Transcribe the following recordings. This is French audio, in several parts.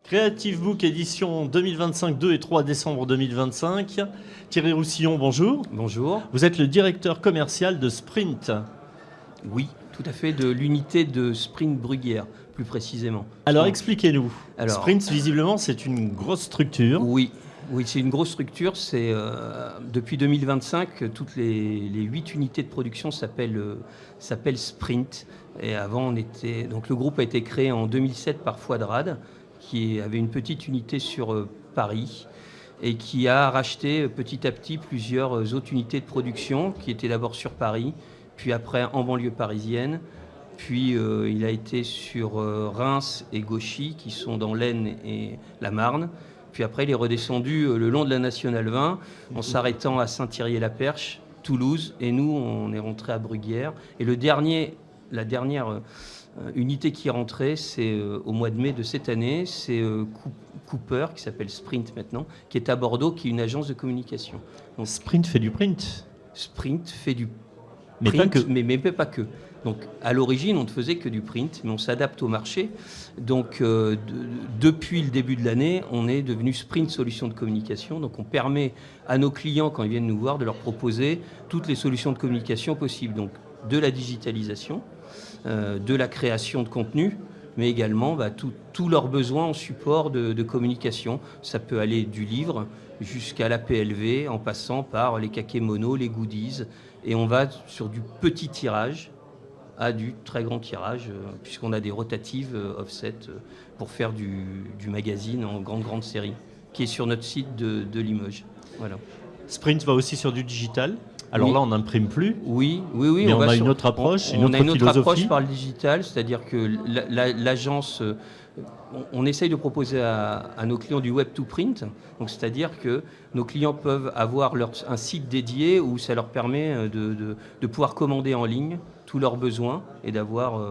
Creative Book édition 2025, 2 et 3 décembre 2025. Thierry Roussillon, bonjour. Bonjour. Vous êtes le directeur commercial de Sprint. Oui, tout à fait, de l'unité de Sprint Bruguière, plus précisément. Alors Donc, expliquez-nous. Sprint, visiblement, c'est une grosse structure. Oui, c'est une grosse structure. C'est depuis 2025, toutes les 8 unités de production s'appellent Sprint. Et avant, donc le groupe a été créé en 2007 par Fouadrad, qui avait une petite unité sur Paris et qui a racheté petit à petit plusieurs autres unités de production qui étaient d'abord sur Paris, puis après en banlieue parisienne, puis il a été sur Reims et Gauchy qui sont dans l'Aisne et la Marne, puis après il est redescendu le long de la Nationale 20 en s'arrêtant à Saint-Thierry-la-Perche, Toulouse, et nous on est rentré à Bruguière. Et la dernière unité qui est rentrée, c'est au mois de mai de cette année, c'est Cooper, qui s'appelle Sprint maintenant, qui est à Bordeaux, qui est une agence de communication. Donc, Sprint fait du print. Sprint fait du mais print, pas que. mais pas que. Donc à l'origine, on ne faisait que du print, mais on s'adapte au marché. Donc depuis le début de l'année, on est devenu Sprint Solutions de communication. Donc on permet à nos clients, quand ils viennent nous voir, de leur proposer toutes les solutions de communication possibles. Donc de la digitalisation, de la création de contenu, mais également tous leurs besoins en support de communication. Ça peut aller du livre jusqu'à la PLV, en passant par les kakémonos, les goodies, et on va sur du petit tirage à du très grand tirage, puisqu'on a des rotatives offset pour faire du magazine en grande série, qui est sur notre site de Limoges. Voilà. Sprint va aussi sur du digital. Alors oui. Là, on n'imprime plus. Oui. Mais on a une autre approche, une autre approche par le digital, c'est-à-dire que l'agence, on essaye de proposer à nos clients du web to print. Donc, c'est-à-dire que nos clients peuvent avoir un site dédié où ça leur permet de pouvoir commander en ligne tous leurs besoins et d'avoir,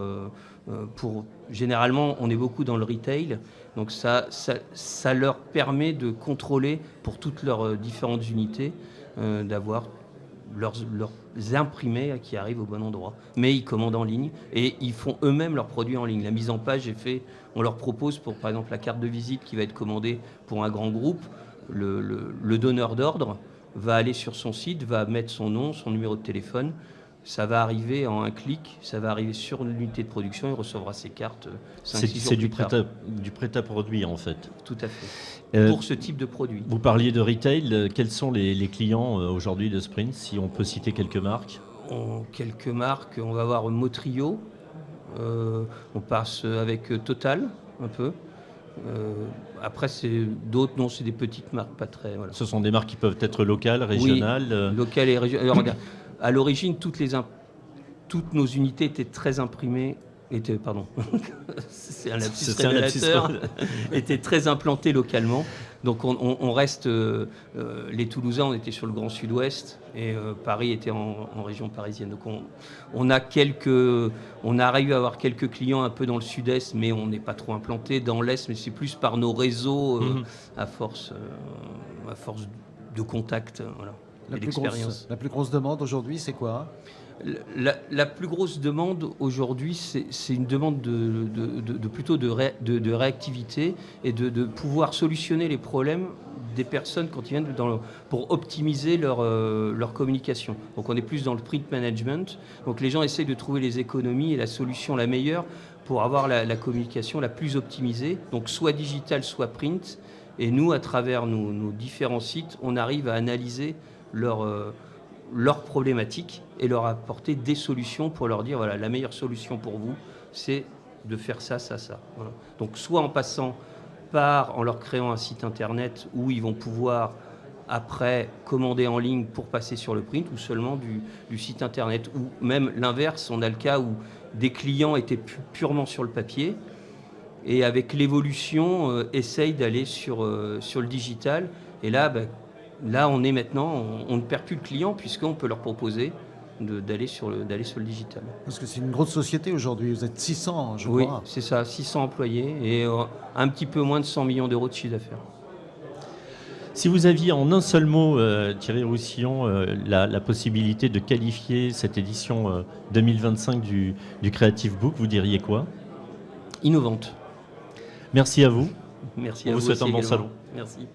généralement, on est beaucoup dans le retail. Donc, ça leur permet de contrôler pour toutes leurs différentes unités, d'avoir leurs imprimés qui arrivent au bon endroit. Mais ils commandent en ligne et ils font eux-mêmes leurs produits en ligne. La mise en page est faite, on leur propose pour, par exemple, la carte de visite qui va être commandée pour un grand groupe, le donneur d'ordre va aller sur son site, va mettre son nom, son numéro de téléphone, ça va arriver en un clic, ça va arriver sur l'unité de production, il recevra ses cartes 5-6 jours C'est plus tard. du prêt-à-produit en fait. Tout à fait. Pour ce type de produit. Vous parliez de retail, quels sont les clients aujourd'hui de Sprint, si on peut citer quelques marques? Quelques marques, on va voir Motrio, on passe avec Total un peu. Après, c'est d'autres, non, c'est des petites marques, pas très. Voilà. Ce sont des marques qui peuvent être locales, régionales. Oui, locales et régionales. Alors, regarde, à l'origine, toutes nos unités étaient très imprimées. C'est un lapsus révélateur. Étaient très implantées localement. Donc on reste, les Toulousains, on était sur le Grand Sud-Ouest et Paris était en région parisienne. Donc on arrive à avoir quelques clients un peu dans le Sud-Est, mais on n'est pas trop implanté dans l'Est, mais c'est plus par nos réseaux à force de contact, voilà, et d'expérience. La plus grosse demande aujourd'hui, c'est quoi ? La plus grosse demande aujourd'hui, c'est une demande plutôt de réactivité et de pouvoir solutionner les problèmes des personnes quand ils viennent pour optimiser leur communication. Donc on est plus dans le print management. Donc les gens essayent de trouver les économies et la solution la meilleure pour avoir la communication la plus optimisée. Donc soit digital, soit print. Et nous, à travers nos différents sites, on arrive à analyser leurs problématiques et leur apporter des solutions pour leur dire, voilà, la meilleure solution pour vous, c'est de faire ça, ça, ça. Voilà. Donc soit en passant en leur créant un site internet où ils vont pouvoir après commander en ligne pour passer sur le print, ou seulement du site internet, ou même l'inverse, on a le cas où des clients étaient purement sur le papier et avec l'évolution essayent d'aller sur le digital, et là, là, on ne perd plus le client puisqu'on peut leur proposer d'aller sur le digital. Parce que c'est une grosse société aujourd'hui, vous êtes 600, je crois. Oui, c'est ça, 600 employés et un petit peu moins de 100 millions d'euros de chiffre d'affaires. Si vous aviez en un seul mot, Thierry Roussillon, la possibilité de qualifier cette édition 2025 du Creative Book, vous diriez quoi ? Innovante. Merci à vous. Merci On à vous vous souhaite un aussi bon également. salon. Merci.